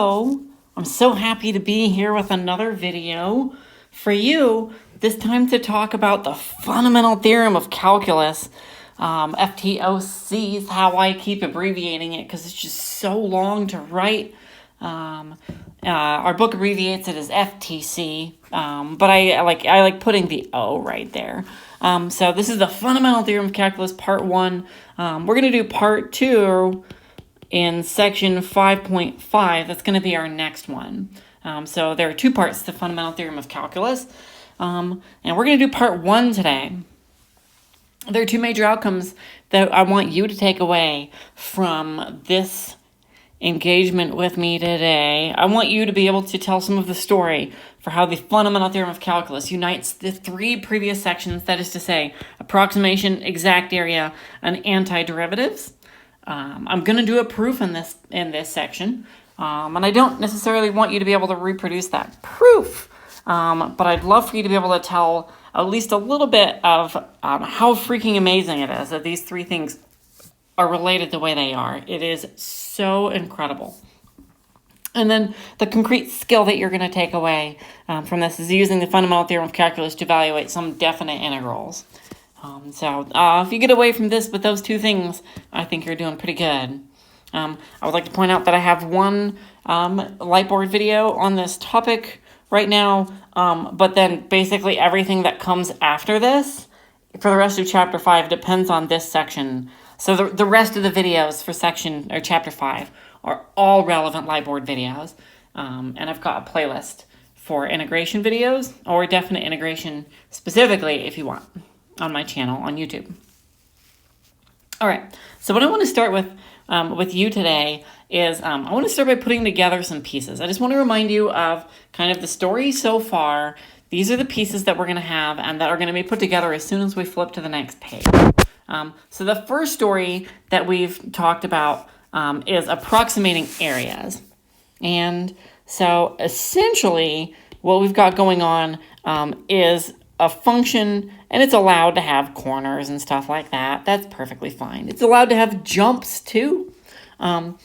Hello, I'm so happy to be here with another video for you, this time to talk about the Fundamental Theorem of Calculus. FTOC is how I keep abbreviating it because it's just so long to write. Our book abbreviates it as FTC, but I like putting the O right there. So this is the Fundamental Theorem of Calculus, part 1. We're going to do part 2 in section 5.5. That's going to be our next one. So there are 2 parts to the Fundamental Theorem of Calculus, and we're going to do part 1 today. There are 2 major outcomes that I want you to take away from this engagement with me today. I want you to be able to tell some of the story for how the Fundamental Theorem of Calculus unites the 3 previous sections, that is to say, approximation, exact area, and antiderivatives. I'm going to do a proof in this section, and I don't necessarily want you to be able to reproduce that proof, but I'd love for you to be able to tell at least a little bit of how freaking amazing it is that these 3 things are related the way they are. It is so incredible. And then the concrete skill that you're going to take away from this is using the Fundamental Theorem of Calculus to evaluate some definite integrals. So if you get away from this with those 2 things, I think you're doing pretty good. I would like to point out that I have one Lightboard video on this topic right now, but then basically everything that comes after this for the rest of chapter 5 depends on this section. So the rest of the videos for section or chapter 5 are all relevant Lightboard videos, and I've got a playlist for integration videos or definite integration specifically if you want on my channel on YouTube. All right, so what I want to start with you today is I want to start by putting together some pieces. I just want to remind you of kind of the story so far. These are the pieces that we're going to have and that are going to be put together as soon as we flip to the next page. So the first story that we've talked about is approximating areas. And so essentially what we've got going on is a function, and it's allowed to have corners and stuff like that. That's perfectly fine. It's allowed to have jumps too. And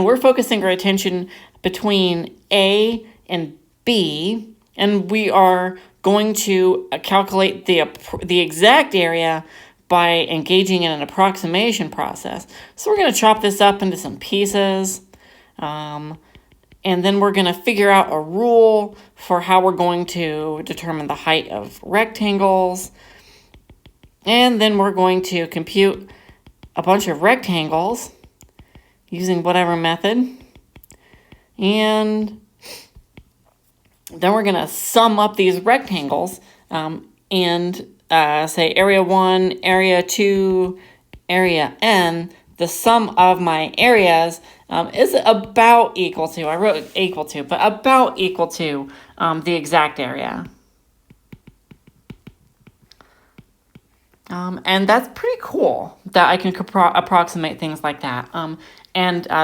we're focusing our attention between A and B, and we are going to calculate the exact area by engaging in an approximation process. So we're going to chop this up into some pieces, and then we're going to figure out a rule for how we're going to determine the height of rectangles, and then we're going to compute a bunch of rectangles using whatever method, and then we're going to sum up these rectangles and say area 1, area 2, area n. The sum of my areas is about equal to, I wrote equal to, but about equal to the exact area. And that's pretty cool that I can approximate things like that.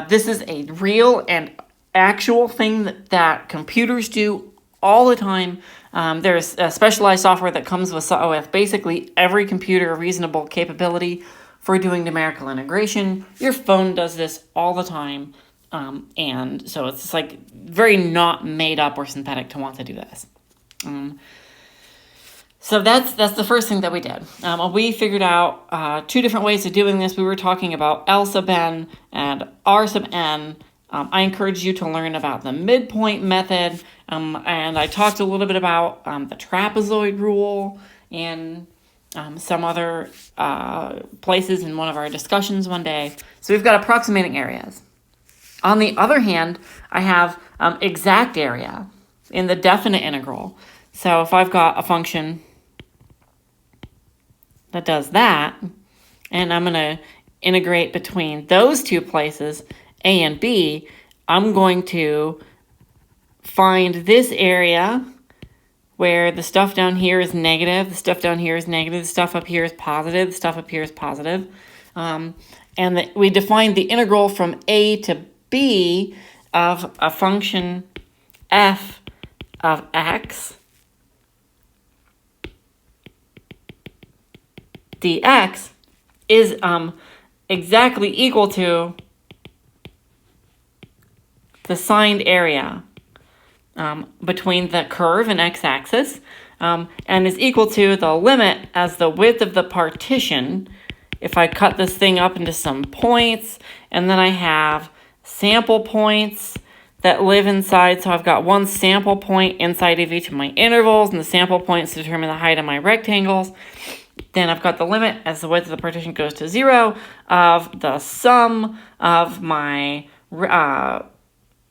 This is a real and actual thing that computers do all the time. There's a specialized software that comes with basically every computer reasonable capability for doing numerical integration. Your phone does this all the time, and so it's just like very not made up or synthetic to want to do this. So that's the first thing that we did. We figured out 2 different ways of doing this. We were talking about L sub n and R sub n. I encourage you to learn about the midpoint method, and I talked a little bit about the trapezoid rule and some other places in one of our discussions one day. So we've got approximating areas. On the other hand, I have exact area in the definite integral. So if I've got a function that does that, and I'm going to integrate between those 2 places, A and B, I'm going to find this area where the stuff down here is negative, the stuff down here is negative, the stuff up here is positive, the stuff up here is positive. And we define the integral from A to B of a function f of x dx is exactly equal to the signed area between the curve and x-axis, and is equal to the limit as the width of the partition. If I cut this thing up into some points, and then I have sample points that live inside, so I've got one sample point inside of each of my intervals, and the sample points determine the height of my rectangles. Then I've got the limit as the width of the partition goes to 0 of the sum of my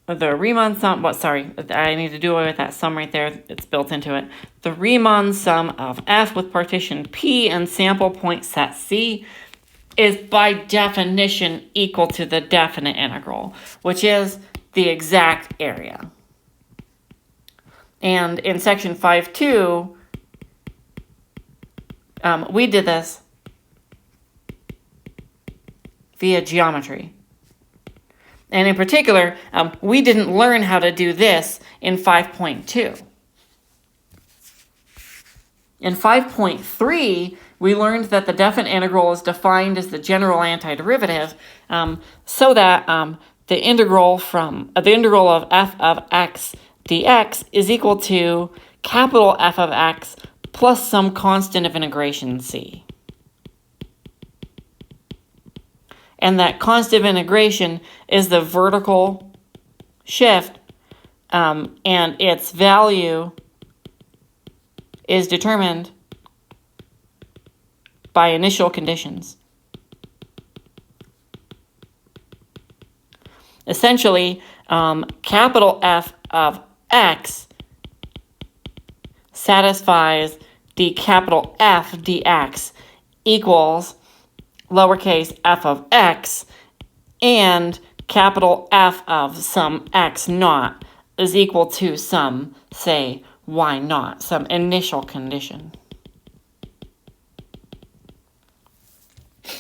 the Riemann sum, I need to do away with that sum right there. It's built into it. The Riemann sum of f with partition P and sample point set C is by definition equal to the definite integral, which is the exact area. And in section 5.2, we did this via geometry. And in particular, we didn't learn how to do this in 5.2. In 5.3, we learned that the definite integral is defined as the general antiderivative, so that the integral of f of x dx is equal to capital F of x plus some constant of integration c. And that constant of integration is the vertical shift, and its value is determined by initial conditions. Essentially, capital F of x satisfies the capital F dx equals lowercase f of x, and capital F of some x naught is equal to some, say, y naught, some initial condition.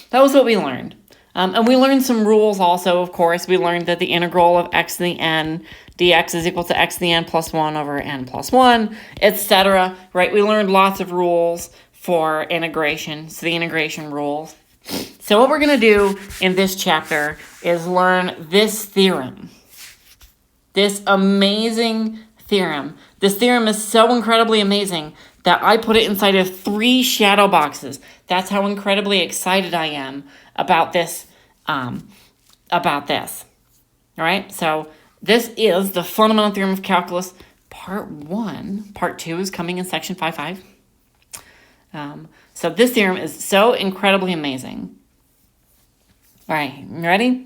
That was what we learned. And we learned some rules also, of course. We learned that the integral of x to the n dx is equal to x to the n plus 1 over n plus 1, etc. Right? We learned lots of rules for integration, so the integration rules. So what we're going to do in this chapter is learn this theorem. This amazing theorem. This theorem is so incredibly amazing that I put it inside of 3 shadow boxes. That's how incredibly excited I am about this. All right, so this is the Fundamental Theorem of Calculus, Part 1. Part 2 is coming in Section 5.5. So this theorem is so incredibly amazing. All right, you ready?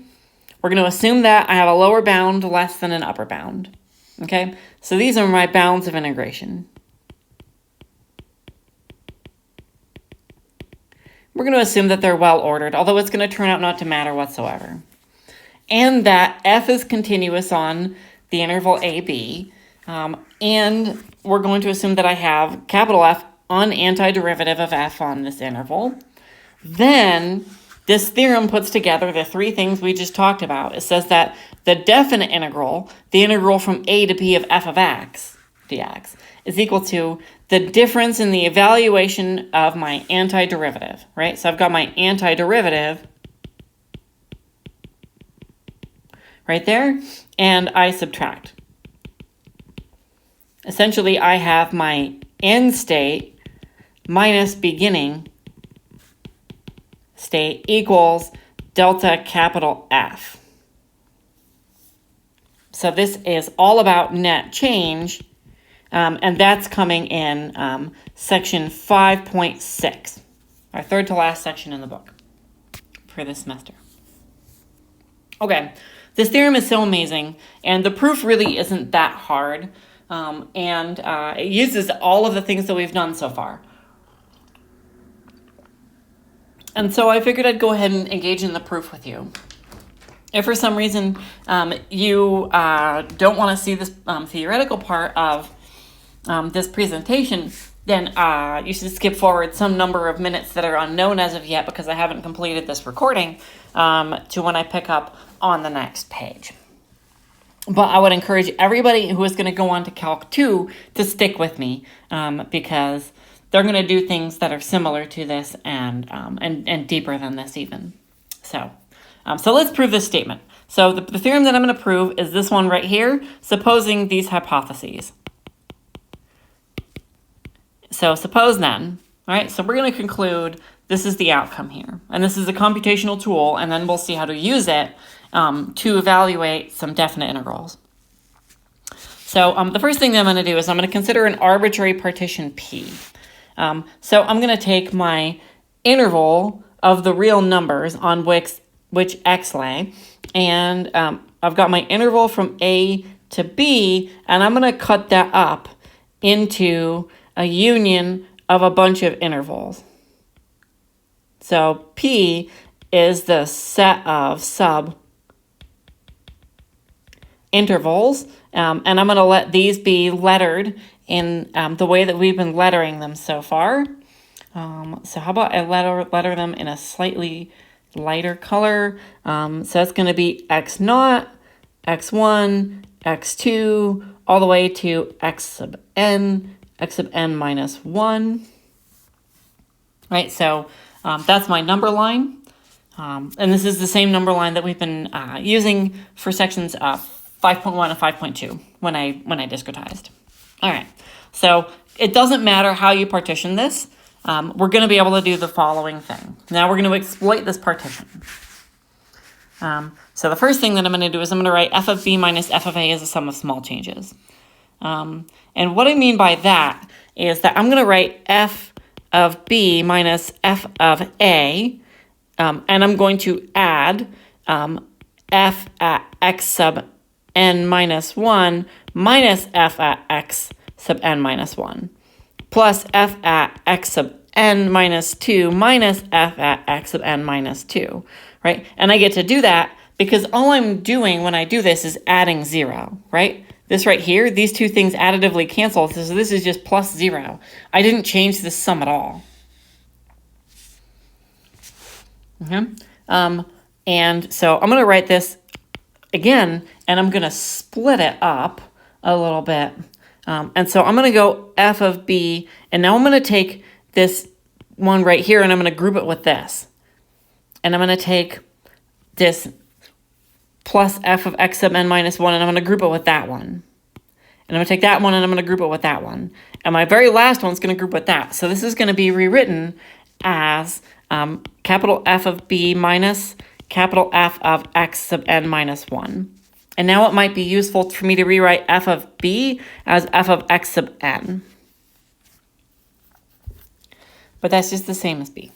We're going to assume that I have a lower bound less than an upper bound. Okay, so these are my bounds of integration. We're going to assume that they're well ordered, although it's going to turn out not to matter whatsoever. And that f is continuous on the interval AB. And we're going to assume that I have capital F on antiderivative of f on this interval. Then this theorem puts together the 3 things we just talked about. It says that the definite integral, the integral from a to b of f of x dx, is equal to the difference in the evaluation of my antiderivative, right? So I've got my antiderivative right there, and I subtract. Essentially, I have my end state minus beginning state equals delta capital F. So this is all about net change, and that's coming in section 5.6, our third to last section in the book for this semester. Okay, this theorem is so amazing, and the proof really isn't that hard, and it uses all of the things that we've done so far. And so I figured I'd go ahead and engage in the proof with you. If for some reason you don't want to see this theoretical part of this presentation, then you should skip forward some number of minutes that are unknown as of yet because I haven't completed this recording to when I pick up on the next page. But I would encourage everybody who is going to go on to Calc 2 to stick with me because they're going to do things that are similar to this and deeper than this even. So let's prove this statement. So the theorem that I'm going to prove is this one right here, supposing these hypotheses. So suppose then, all right, so we're going to conclude this is the outcome here. And this is a computational tool, and then we'll see how to use it to evaluate some definite integrals. So the first thing that I'm going to do is I'm going to consider an arbitrary partition P. So I'm going to take my interval of the real numbers on which x lay, and I've got my interval from A to B, and I'm going to cut that up into a union of a bunch of intervals. So P is the set of sub intervals, and I'm going to let these be lettered in the way that we've been lettering them so far. So how about I letter them in a slightly lighter color? So that's going to be x0, x1, x2, all the way to x sub n minus 1. Right, so that's my number line. And this is the same number line that we've been using for sections 5.1 and 5.2 when I discretized. All right, so it doesn't matter how you partition this. We're going to be able to do the following thing. Now we're going to exploit this partition. So the first thing that I'm going to do is I'm going to write f of b minus f of a as a sum of small changes. And what I mean by that is that I'm going to write f of b minus f of a, and I'm going to add f at x sub n minus 1 minus f at x sub n minus 1 plus f at x sub n minus 2 minus f at x sub n minus 2, right? And I get to do that because all I'm doing when I do this is adding 0, right? This right here, these two things additively cancel, so this is just plus 0. I didn't change this sum at all. And so I'm going to write this again, and I'm going to split it up a little bit. And so I'm going to go f of b, and now I'm going to take this one right here, and I'm going to group it with this. And I'm going to take this plus f of x sub n minus 1, and I'm going to group it with that one. And I'm going to take that one, and I'm going to group it with that one. And my very last one's going to group with that. So this is going to be rewritten as capital F of b minus capital F of x sub n minus 1. And now it might be useful for me to rewrite f of b as f of x sub n. But that's just the same as b.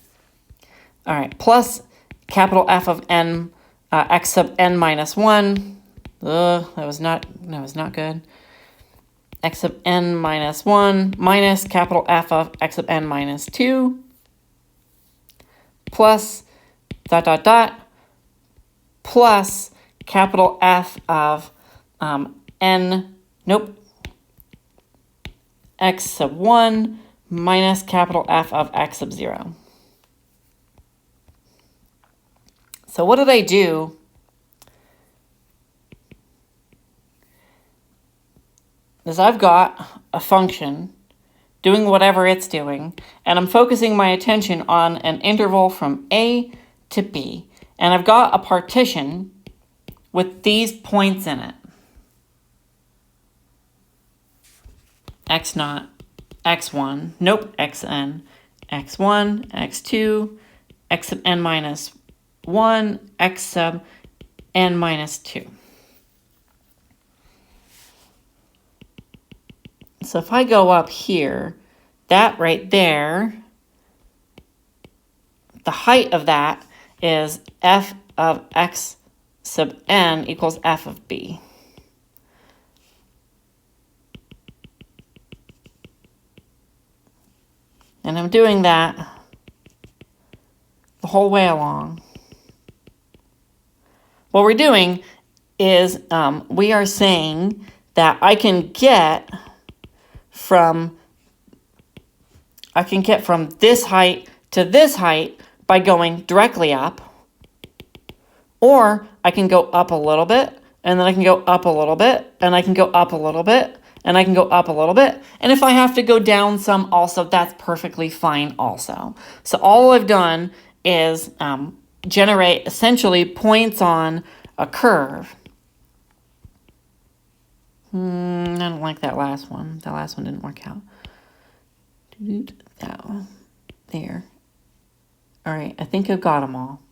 All right, plus capital F of n x sub n minus 1. That was not good. X sub n minus 1 minus capital F of x sub n minus 2 plus plus capital F of x sub 1 minus capital F of x sub 0. So what did I do? Is I've got a function doing whatever it's doing, and I'm focusing my attention on an interval from A to B. And I've got a partition with these points in it. x0, x1, xn, x1, x2, x sub n minus 1, x sub n minus 2. So if I go up here, that right there, the height of that is f of x sub n equals f of b. And I'm doing that the whole way along. What we're doing is we are saying that I can get from this height to this height by going directly up, or I can go up a little bit, and then I can go up a little bit, and I can go up a little bit, and I can go up a little bit. And if I have to go down some also, that's perfectly fine also. So all I've done is generate essentially points on a curve. I don't like that last one. That last one didn't work out. That one. There. All right, I think I've got them all.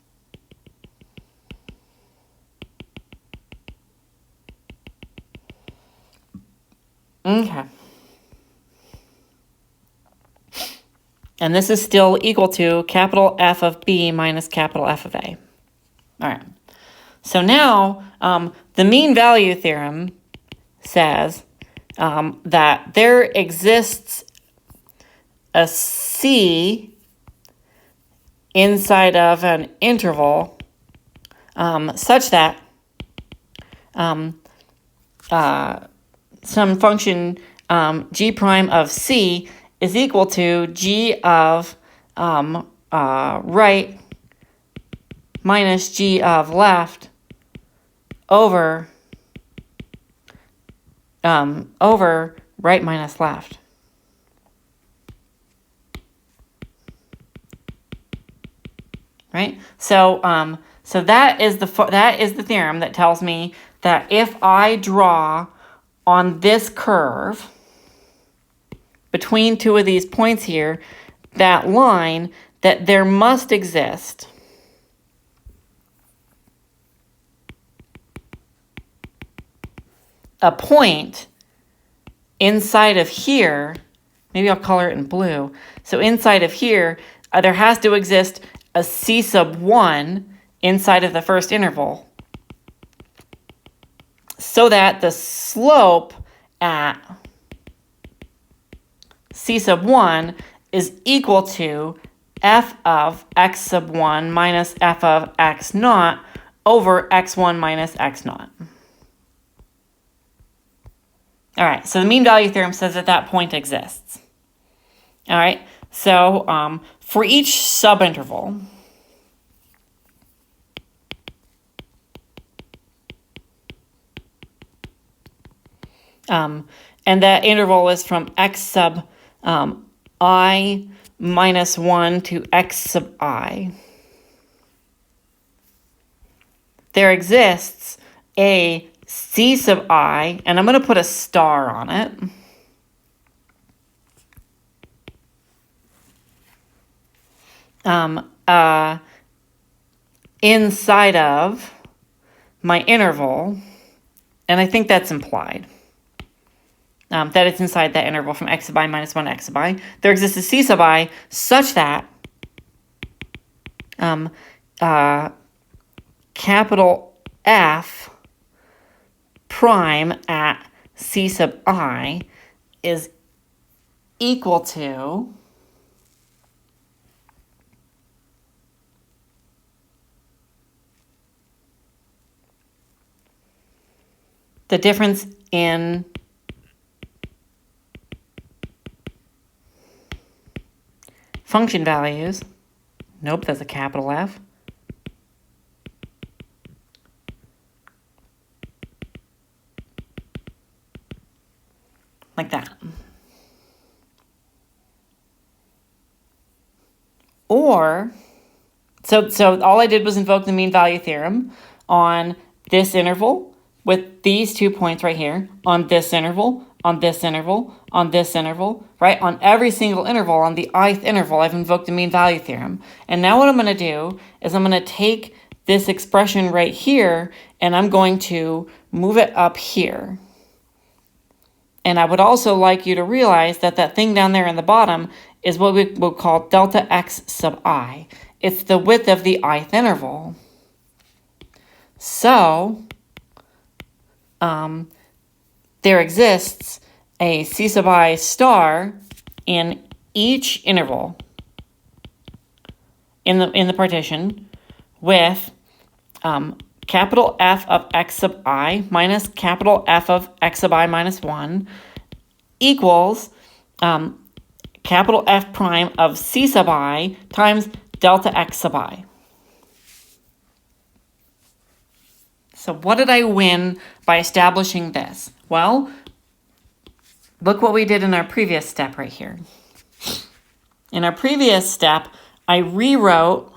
Okay. And this is still equal to capital F of B minus capital F of A. All right. So now the mean value theorem says that there exists a C inside of an interval such that some function g prime of C is equal to g of right minus g of left over right minus left. Right? So that is the theorem that tells me that if I draw on this curve between two of these points here, that line, that there must exist a point inside of here. Maybe I'll color it in blue. So inside of here, there has to exist a C sub 1 inside of the first interval so that the slope at C sub 1 is equal to f of x sub 1 minus f of x naught over x1 minus x naught. All right, so the mean value theorem says that that point exists. All right, so for each subinterval, and that interval is from x sub I minus 1 to x sub I, there exists a C sub I, and I'm going to put a star on it. Inside of my interval, and I think that's implied, that it's inside that interval from x sub I minus 1 to x sub I. There exists a C sub I such that capital F prime at C sub I is equal to the difference in function values. Nope, that's a capital F. Like that. Or, so all I did was invoke the mean value theorem on this interval with these 2 points right here, on this interval, on this interval, on this interval, right? On every single interval, on the ith interval, I've invoked the mean value theorem. And now what I'm going to do is I'm going to take this expression right here and I'm going to move it up here. And I would also like you to realize that that thing down there in the bottom is what we will call delta x sub I. It's the width of the ith interval. So, there exists a C sub I star in each interval in the partition with capital F of x sub I minus capital F of x sub I minus 1 equals capital F prime of C sub I times delta x sub I. So what did I win by establishing this? Well, look what we did in our previous step right here. In our previous step, I rewrote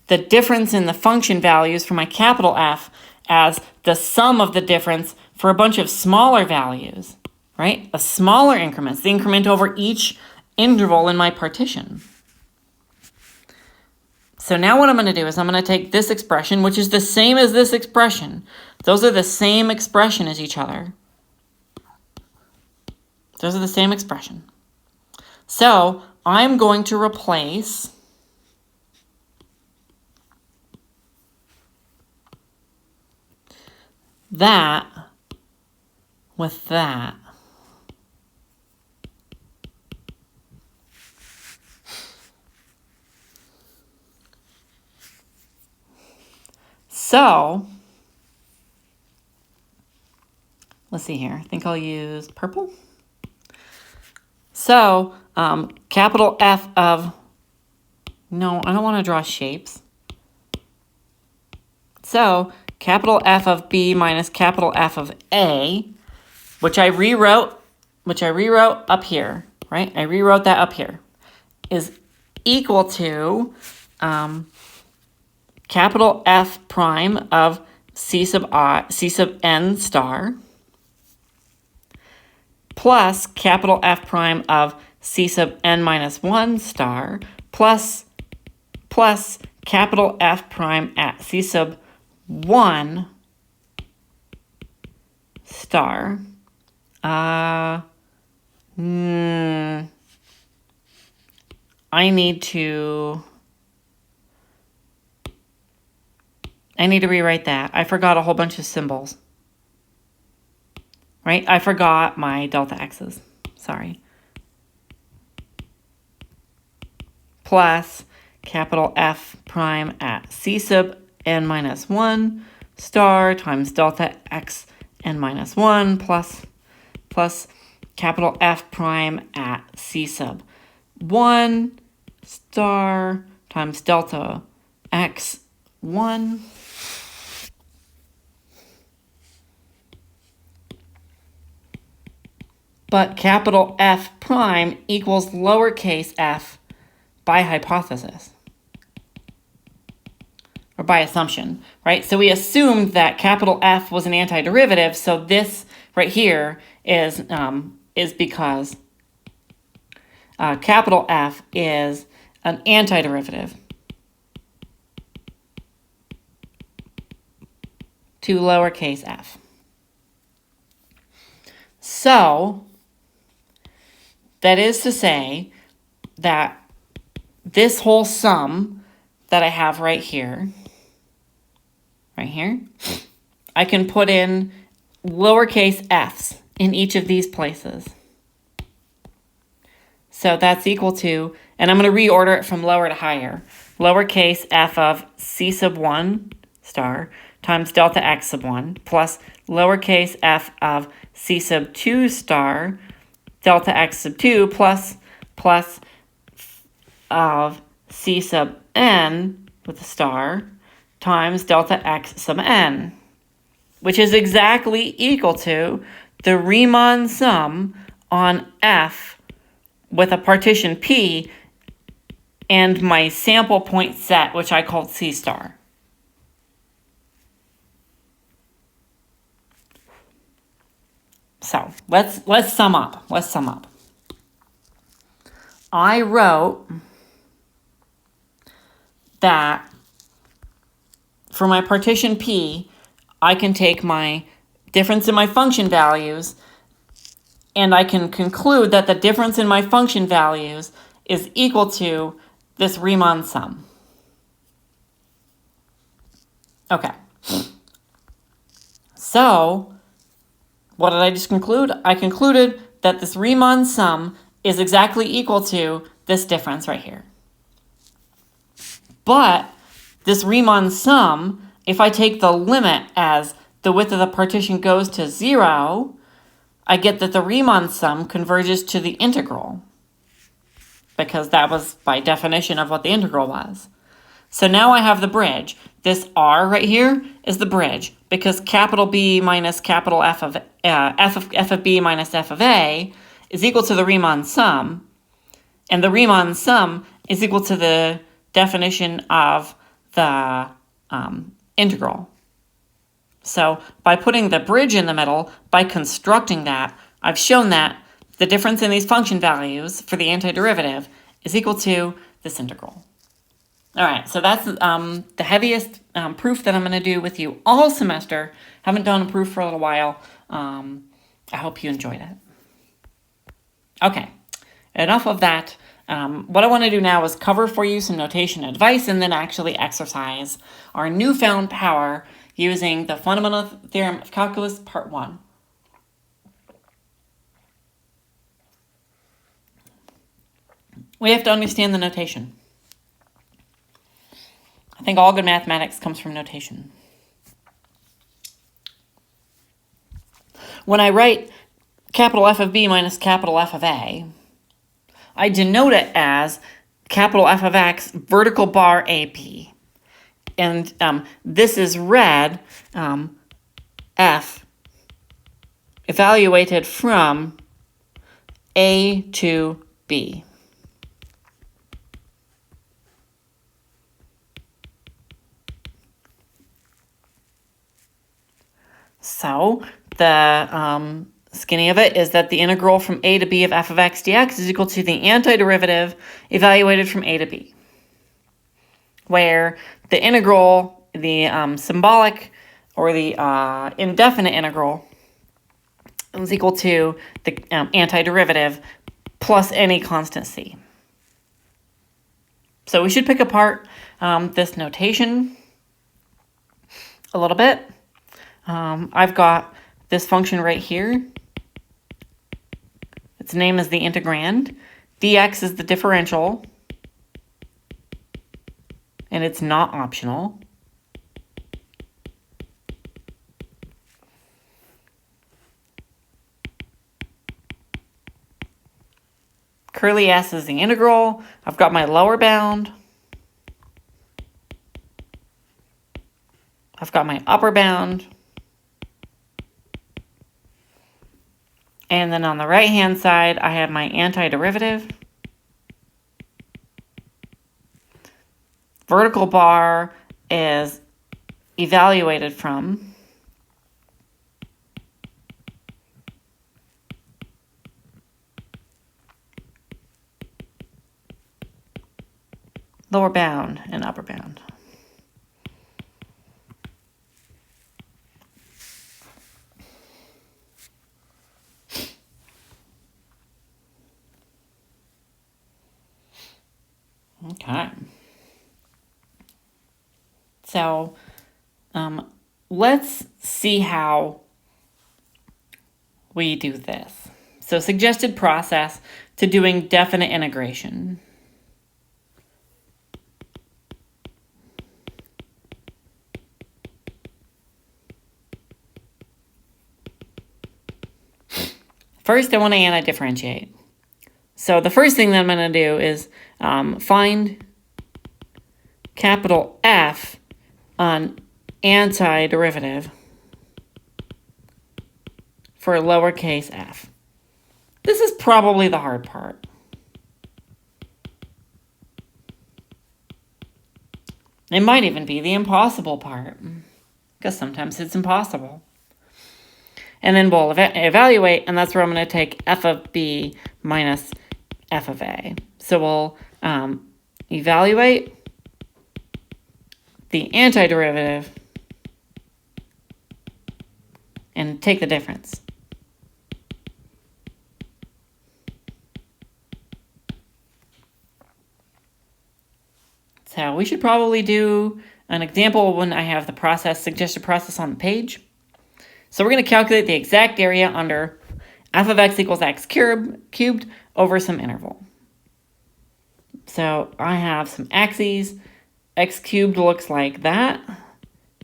the difference in the function values for my capital F as the sum of the difference for a bunch of smaller values, right? A smaller increments, the increment over each interval in my partition. So now what I'm going to do is I'm going to take this expression, which is the same as this expression. Those are the same expression as each other. Those are the same expression. So I'm going to replace that with that. So, let's see here. I think I'll use purple. So, capital F of, no, I don't want to draw shapes. So, capital F of B minus capital F of A, which I rewrote up here, right? I rewrote that up here, is equal to capital F prime of C sub n star plus capital F prime of C sub n minus 1 star plus capital F prime at C sub 1 star. I need to rewrite that. I forgot a whole bunch of symbols. Right? I forgot my delta x's. Sorry. Plus capital F prime at C sub n minus 1 star times delta x n minus 1 plus capital F prime at C sub 1 star times delta x 1 . But capital F prime equals lowercase f by hypothesis. Or by assumption, right? So we assumed that capital F was an antiderivative, so this right here is because capital F is an antiderivative to lowercase f. So that is to say that this whole sum that I have right here, I can put in lowercase f's in each of these places. So that's equal to, and I'm going to reorder it from lower to higher, lowercase f of C sub 1 star times delta x sub 1 plus lowercase f of C sub 2 star delta x sub 2 plus of C sub n with a star times delta x sub n, which is exactly equal to the Riemann sum on F with a partition P and my sample point set, which I called C star. So let's sum up. I wrote that for my partition P, I can take my difference in my function values and I can conclude that the difference in my function values is equal to this Riemann sum. Okay. So what did I just conclude? I concluded that this Riemann sum is exactly equal to this difference right here. But this Riemann sum, if I take the limit as the width of the partition goes to 0, I get that the Riemann sum converges to the integral, because that was by definition of what the integral was. So now I have the bridge. This R right here is the bridge, because capital B minus capital F of B minus F of A is equal to the Riemann sum, and the Riemann sum is equal to the definition of the integral. So by putting the bridge in the middle, by constructing that, I've shown that the difference in these function values for the antiderivative is equal to this integral. All right, so that's the heaviest proof that I'm going to do with you all semester. Haven't done a proof for a little while. I hope you enjoyed it. Okay, enough of that. What I want to do now is cover for you some notation advice and then actually exercise our newfound power using the Fundamental Theorem of Calculus, Part 1. We have to understand the notation. I think all good mathematics comes from notation. When I write capital F of B minus capital F of A, I denote it as capital F of X vertical bar AP. And this is read F evaluated from A to B. So the skinny of it is that the integral from a to b of f of x dx is equal to the antiderivative evaluated from a to b, where the integral, the symbolic or the indefinite integral is equal to the antiderivative plus any constant c. So we should pick apart this notation a little bit. I've got this function right here. Its name is the integrand. Dx is the differential. And it's not optional. Curly S is the integral. I've got my lower bound. I've got my upper bound. And then on the right-hand side, I have my antiderivative. Vertical bar is evaluated from lower bound and upper bound. Okay. So let's see how we do this. So suggested process to doing definite integration. First, I want to antidifferentiate. So the first thing that I'm going to do is find capital F on antiderivative for lowercase f. This is probably the hard part. It might even be the impossible part, because sometimes it's impossible. And then we'll evaluate, and that's where I'm going to take f of b minus f of a. So we'll evaluate the antiderivative and take the difference. So we should probably do an example when I have the process, suggested process on the page. So we're going to calculate the exact area under f of x equals x cubed over some interval. So I have some axes. X cubed looks like that.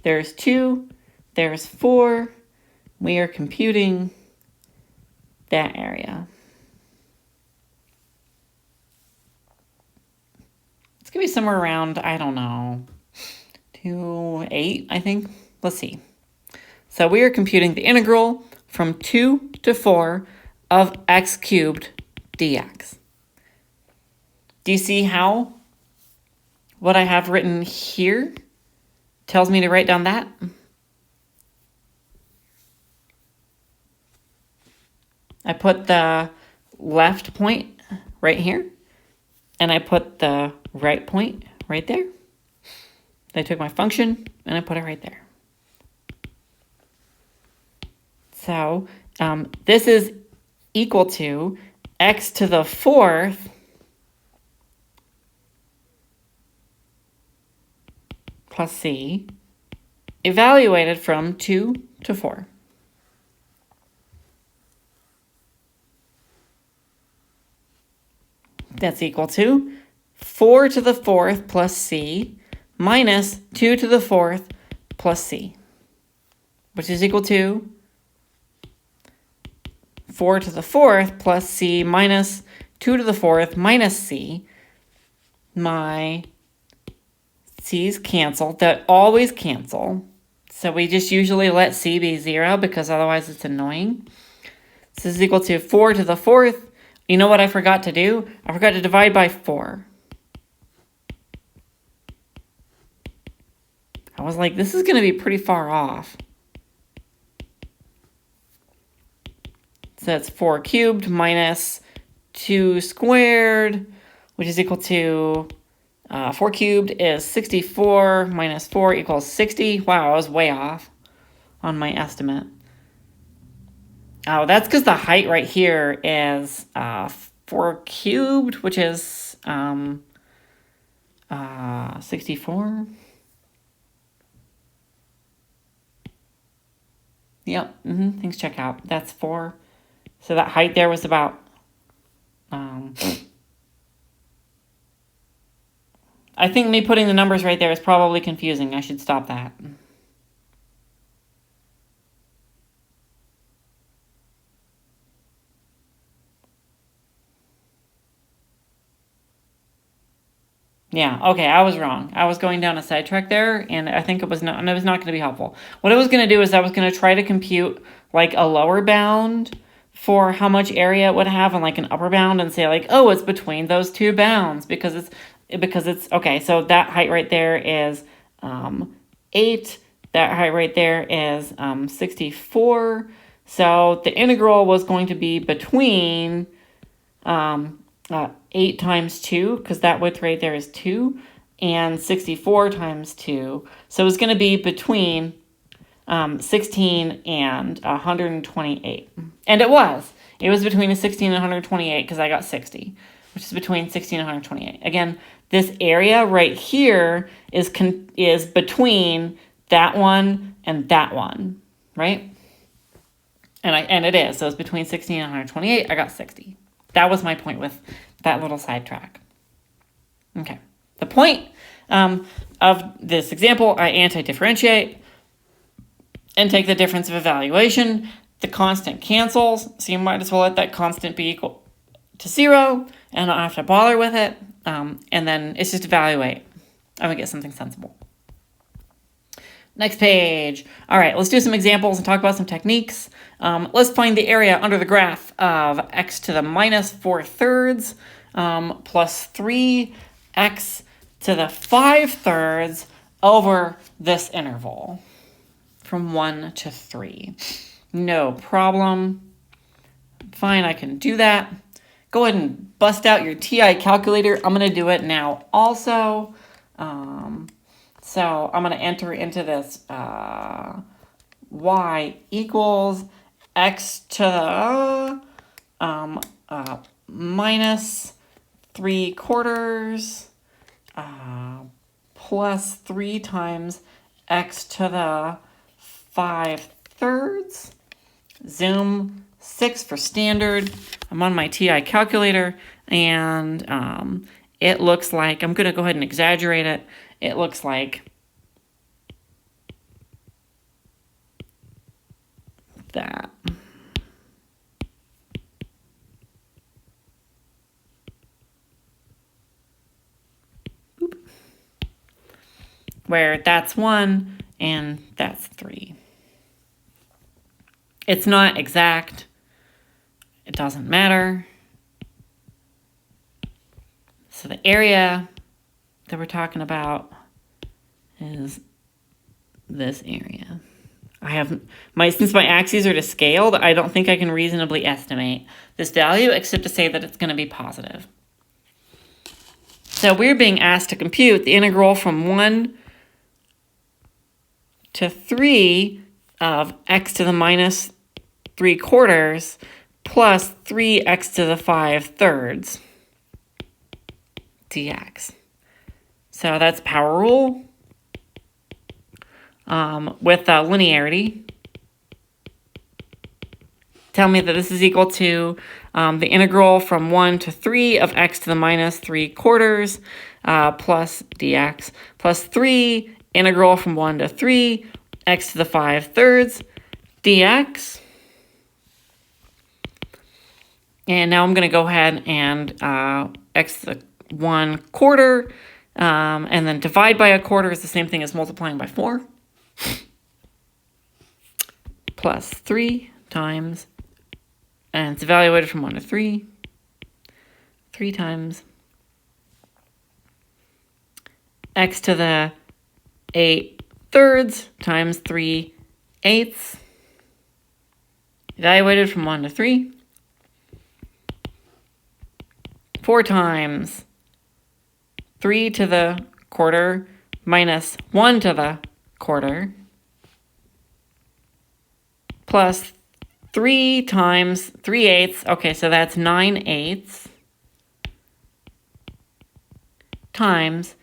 There's 2. There's 4. We are computing that area. It's going to be somewhere around, I don't know, 2, 8, I think. Let's see. So we are computing the integral from 2 to 4 of x cubed dx. Do you see how what I have written here tells me to write down that? I put the left point right here, and I put the right point right there. I took my function, and I put it right there. So this is equal to x to the fourth plus c evaluated from 2 to 4. That's equal to 4 to the fourth plus c minus 2 to the fourth plus c, which is equal to 4 to the fourth plus c minus 2 to the fourth minus c. My c's cancel. That always cancel. So we just usually let c be 0 because otherwise it's annoying. This is equal to 4 to the fourth. You know what I forgot to do? I forgot to divide by 4. I was like, this is going to be pretty far off. So that's 4 cubed minus 2 squared, which is equal to 4 cubed is 64 minus 4 equals 60. Wow, I was way off on my estimate. Oh, that's because the height right here is 4 cubed, which is 64. Yep, things check out. That's 4. So that height there was about, I think me putting the numbers right there is probably confusing. I should stop that. Yeah, okay, I was wrong. I was going down a sidetrack there, and I think it was not going to be helpful. What I was going to do is I was going to try to compute like a lower bound for how much area it would have and like an upper bound and say like, oh, it's between those two bounds because it's okay. So that height right there is 8. That height right there is 64. So the integral was going to be between 8 times 2, because that width right there is 2, and 64 times 2. So it's going to be between 16 and 128. And it was. It was between 16 and 128 because I got 60, which is between 16 and 128. Again, this area right here is between that one and that one, right? And it is. So it's between 16 and 128. I got 60. That was my point with that little sidetrack. Okay. The point of this example, I anti-differentiate and take the difference of evaluation. The constant cancels, so you might as well let that constant be equal to 0 and not have to bother with it. And then it's just evaluate. I'm going to get something sensible. Next page. All right, let's do some examples and talk about some techniques. Let's find the area under the graph of x to the minus 4/3 plus 3x to the 5/3 over this interval from 1 to 3. No problem. Fine, I can do that. Go ahead and bust out your TI calculator. I'm going to do it now also. So I'm going to enter into this y equals x to the minus 3/4 plus 3 times x to the 5/3. Zoom 6 for standard. I'm on my TI calculator, and it looks like, I'm going to go ahead and exaggerate it. It looks like that. Boop. Where that's 1 and that's 3. It's not exact. It doesn't matter. So the area that we're talking about is this area. since my axes are to scaled, I don't think I can reasonably estimate this value except to say that it's going to be positive. So we're being asked to compute the integral from 1 to 3 of x to the minus 3/4 plus 3x to the 5/3 dx. So that's power rule with linearity. Tell me that this is equal to the integral from 1 to 3 of x to the minus 3/4 plus dx plus 3 integral from 1 to 3 x to the 5/3 dx. And now I'm going to go ahead and x to the 1/4 and then divide by 1/4 is the same thing as multiplying by 4 plus 3 times, and it's evaluated from 1 to 3, 3 times x to the 8/3 times 3/8, evaluated from 1 to 3, 4 times 3 to the 1/4 minus 1 to the 1/4 plus 3 times 3/8. Okay, so that's 9/8 times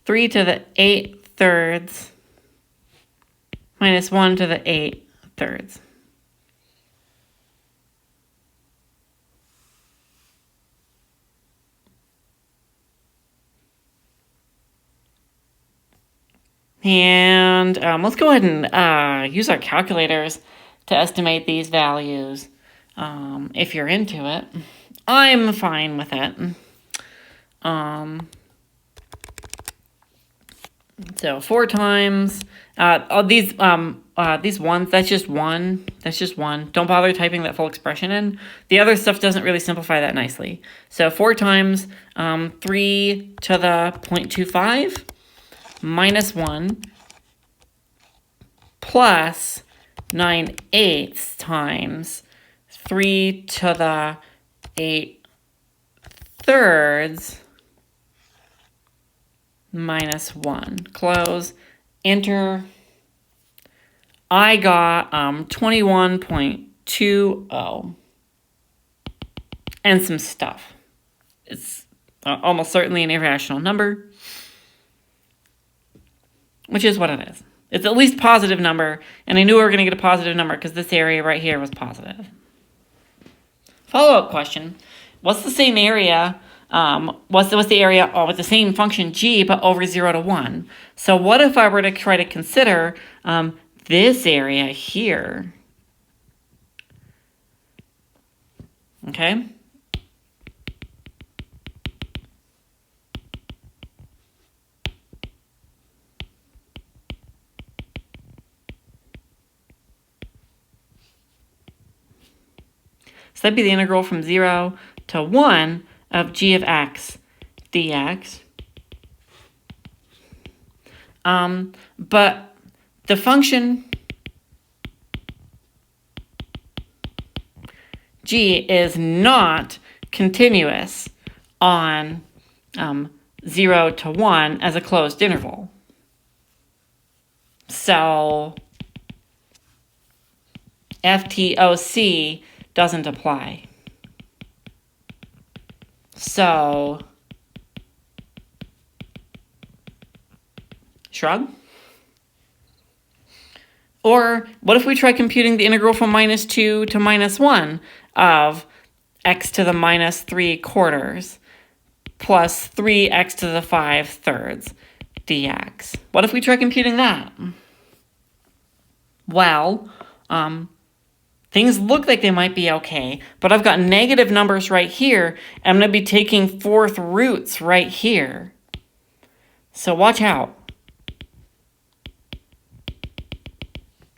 3 to the 8/3 minus 1 to the 8/3. And let's go ahead and use our calculators to estimate these values if you're into it. I'm fine with it. So 4 times these ones, that's just one. That's just one. Don't bother typing that full expression in. The other stuff doesn't really simplify that nicely. So 4 times 3 to the 0.25 minus 1 plus 9/8 times 3 to the 8/3 minus 1. Close. Enter. I got 21.20 and some stuff. It's almost certainly an irrational number, which is what it is. It's at least a positive number, and I knew we were going to get a positive number because this area right here was positive. Follow-up question. What's the same area, what's the area with the same function g, but over 0 to 1? So what if I were to try to consider this area here? Okay. So that'd be the integral from 0 to 1 of g of x dx. But the function g is not continuous on 0 to 1 as a closed interval. So FTOC doesn't apply. So, shrug. Or what if we try computing the integral from -2 to -1 of x to the minus 3/4 plus 3x to the 5/3 dx? What if we try computing that? Well, things look like they might be okay, but I've got negative numbers right here, and I'm going to be taking 4th roots right here. So watch out.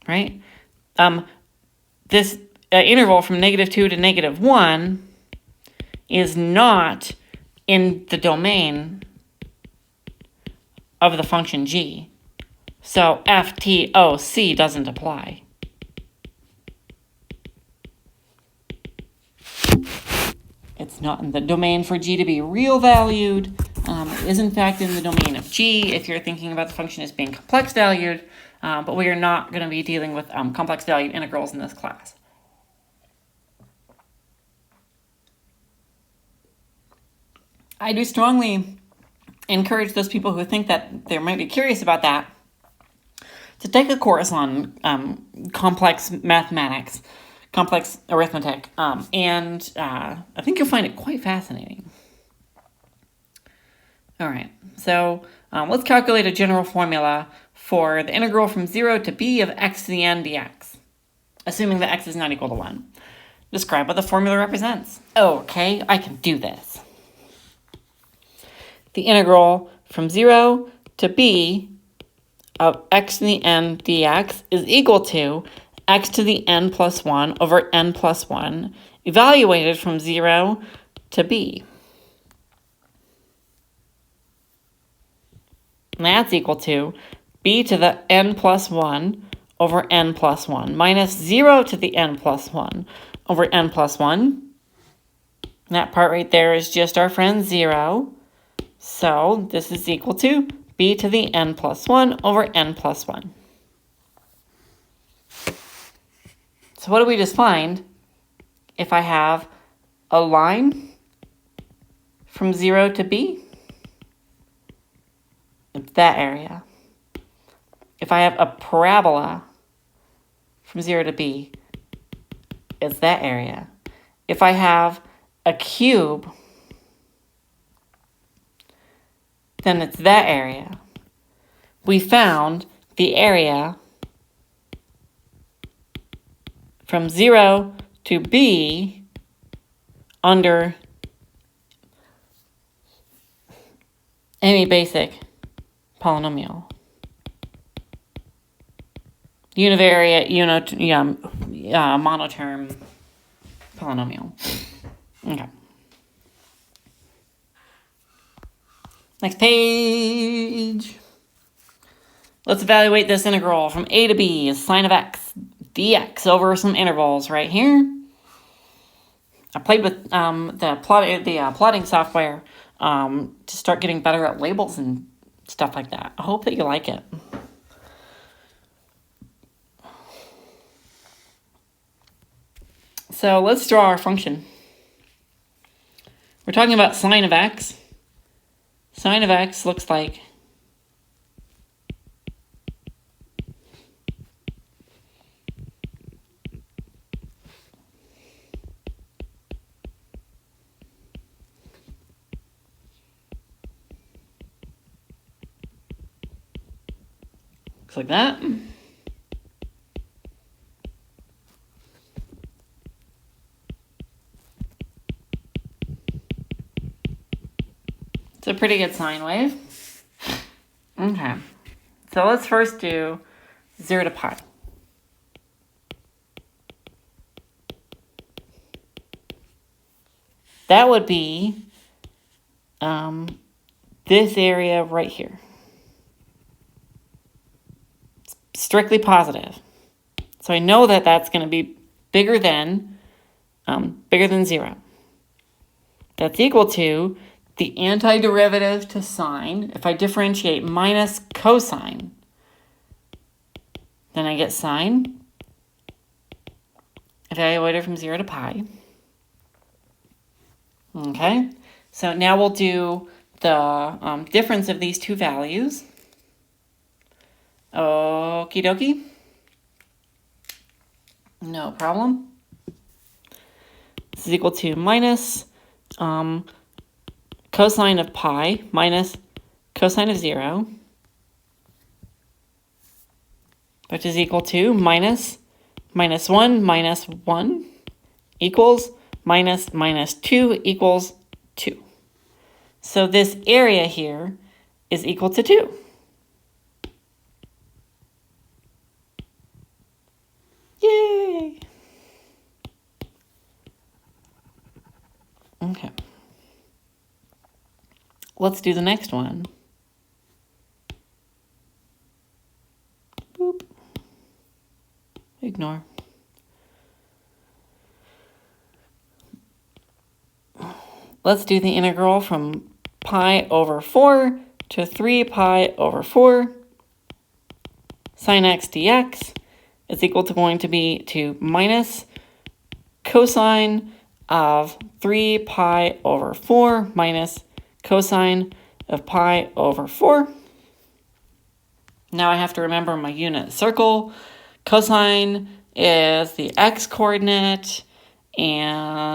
Right? This interval from -2 to -1 is not in the domain of the function g. So FTOC doesn't apply. It's not in the domain for g to be real valued. It is in fact in the domain of g if you're thinking about the function as being complex valued, but we are not going to be dealing with complex valued integrals in this class. I do strongly encourage those people who think that they might be curious about that to take a course on complex mathematics, complex arithmetic, and I think you'll find it quite fascinating. All right, so let's calculate a general formula for the integral from 0 to b of x to the n dx, assuming that x is not equal to 1. Describe what the formula represents. Okay, I can do this. The integral from 0 to b of x to the n dx is equal to x to the n plus 1 over n plus 1, evaluated from 0 to b. And that's equal to b to the n plus 1 over n plus 1 minus 0 to the n plus 1 over n plus 1. And that part right there is just our friend 0. So this is equal to b to the n plus 1 over n plus 1. So what do we just find if I have a line from 0 to b? It's that area. If I have a parabola from 0 to b, it's that area. If I have a cube, then it's that area. We found the area from 0 to b under any basic polynomial. Univariate, monoterm polynomial. Okay. Next page. Let's evaluate this integral from a to b as sine of x dx over some intervals right here. I played with the plotting software to start getting better at labels and stuff like that. I hope that you like it. So let's draw our function. We're talking about sine of x. Sine of x looks like that. It's a pretty good sine wave. Okay. So let's first do 0 to pi. That would be this area right here. It's strictly positive. So I know that that's going to be bigger than 0. That's equal to the antiderivative to sine. If I differentiate minus cosine, then I get sine evaluated from 0 to pi. Okay, so now we'll do the difference of these two values. Okie dokie. No problem. This is equal to minus cosine of pi minus cosine of 0, which is equal to minus 1 minus 1 equals minus 2 equals 2. So this area here is equal to 2. Yay! Okay. Let's do the next one. ignore. Let's do the integral from pi over 4 to 3 pi over 4 sine x dx is equal to going to be to minus cosine of 3 pi over 4 minus cosine of pi over 4. Now I have to remember my unit circle. Cosine is the x coordinate, and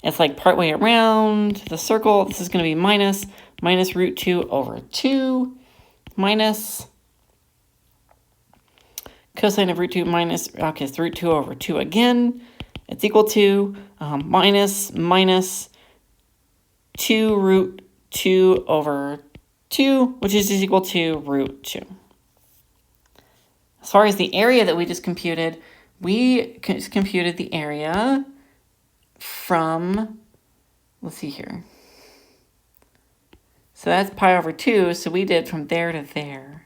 it's like partway around the circle. This is going to be minus root 2 over 2 minus cosine of root 2 minus, okay, it's root 2 over 2 again. It's equal to minus 2 root 2 over 2, which is equal to root 2. As far as the area that we just computed, we just computed the area from, let's see here. So that's pi over 2, so we did from there to there.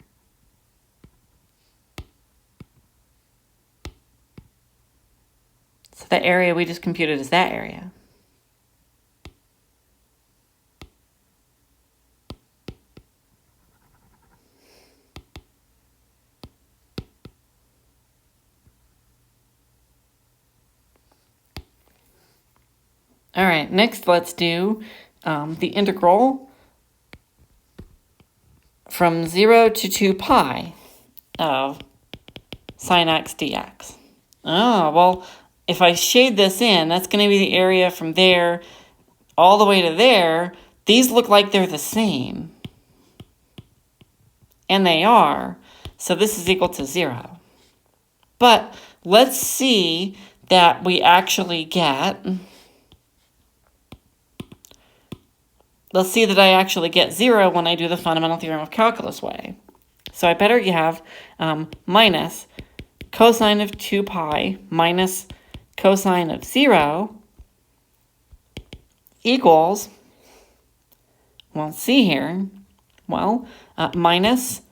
So the area we just computed is that area. All right, next let's do the integral from 0 to 2 pi of sine x dx. Oh, well, if I shade this in, that's going to be the area from there all the way to there. These look like they're the same. And they are. So this is equal to 0. But let's see that we actually get... Let's see that I actually get 0 when I do the Fundamental Theorem of Calculus way. So I better have minus cosine of 2 pi minus cosine of 0 equals, well, let's see here. Well, minus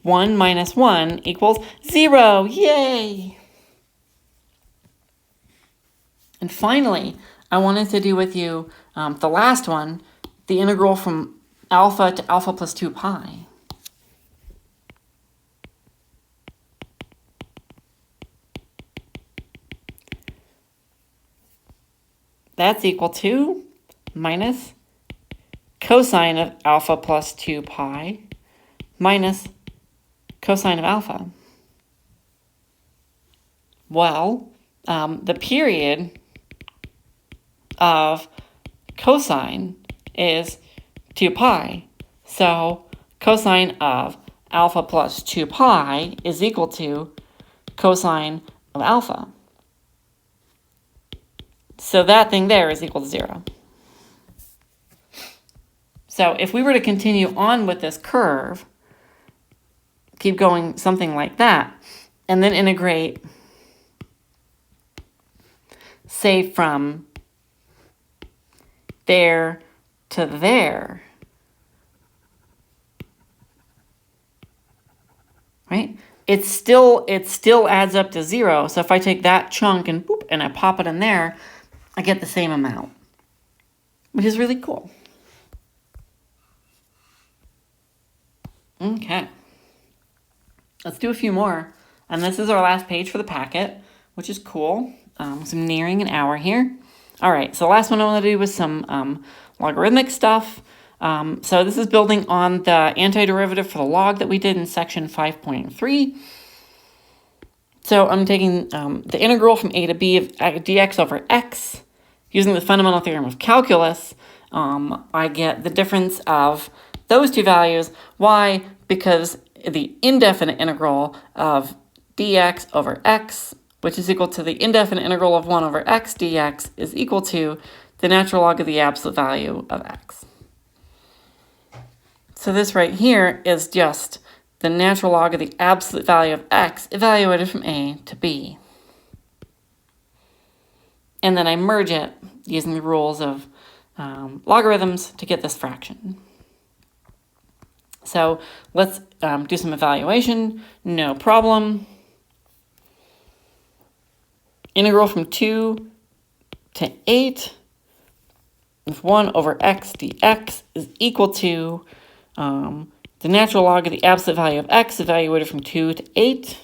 1 minus 1 equals 0. Yay! And finally, I wanted to do with you the last one, the integral from alpha to alpha plus 2 pi. That's equal to minus cosine of alpha plus 2 pi minus cosine of alpha. Well, the period of cosine is 2 pi. So cosine of alpha plus 2 pi is equal to cosine of alpha. So that thing there is equal to 0. So if we were to continue on with this curve, keep going something like that, and then integrate, say, from there to there, right? It still adds up to 0. So if I take that chunk and boop, and I pop it in there, I get the same amount, which is really cool. Okay. Let's do a few more. And this is our last page for the packet, which is cool. So I'm nearing an hour here. All right, so the last one I want to do was some logarithmic stuff. So this is building on the antiderivative for the log that we did in section 5.3. So I'm taking the integral from a to b of dx over x. Using the Fundamental Theorem of Calculus, I get the difference of those two values. Why? Because the indefinite integral of dx over x, which is equal to the indefinite integral of 1 over x dx, is equal to the natural log of the absolute value of x. So this right here is just the natural log of the absolute value of x evaluated from a to b. And then I merge it using the rules of logarithms to get this fraction. So let's do some evaluation. No problem. Integral from 2 to 8 of 1 over x dx is equal to the natural log of the absolute value of x evaluated from 2 to 8,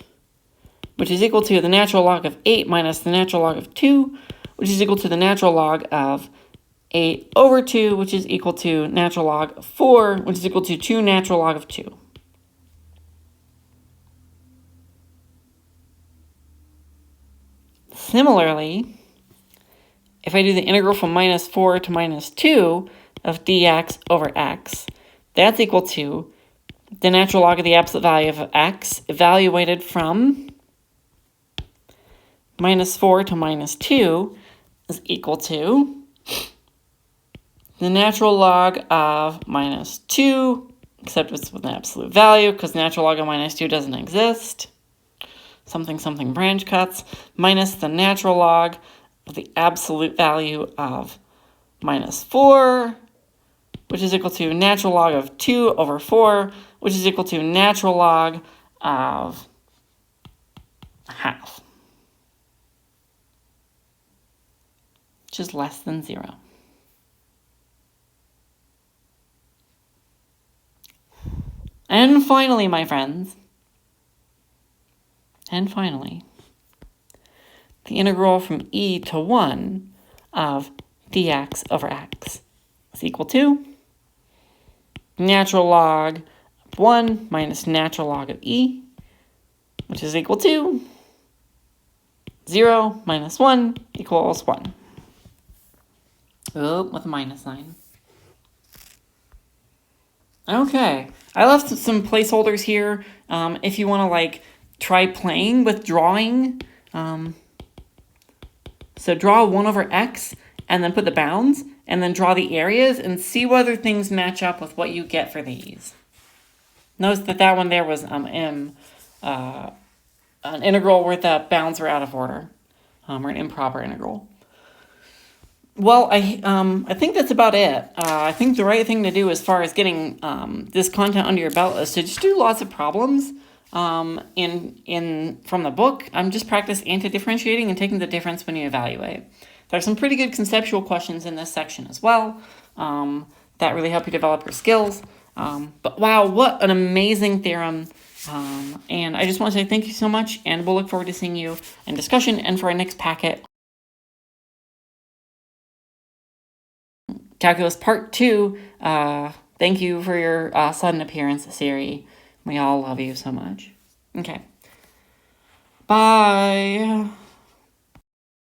which is equal to the natural log of 8 minus the natural log of 2, which is equal to the natural log of 8 over 2, which is equal to natural log of 4, which is equal to 2 natural log of 2. Similarly, if I do the integral from minus 4 to minus 2 of dx over x, that's equal to the natural log of the absolute value of x evaluated from minus 4 to minus 2 is equal to the natural log of minus 2, except it's with an absolute value because natural log of minus 2 doesn't exist. Something branch cuts, minus the natural log of the absolute value of minus 4, which is equal to natural log of 2 over 4, which is equal to natural log of half, which is less than 0. And finally, my friends, the integral from e to 1 of dx over x is equal to natural log of 1 minus natural log of e, which is equal to 0 minus 1 equals 1. Oh, with a minus sign. Okay, I left some placeholders here if you want to like try playing with drawing. So draw 1 over x and then put the bounds and then draw the areas and see whether things match up with what you get for these. Notice that one there was an integral where the bounds were out of order, or an improper integral. Well, I think that's about it. I think the right thing to do as far as getting this content under your belt is to just do lots of problems from the book. Just practice anti-differentiating and taking the difference when you evaluate. There's some pretty good conceptual questions in this section as well that really help you develop your skills. But wow, what an amazing theorem. And I just want to say thank you so much, and we'll look forward to seeing you in discussion and for our next packet. Calculus Part 2. Thank you for your sudden appearance, Siri. We all love you so much. Okay. Bye.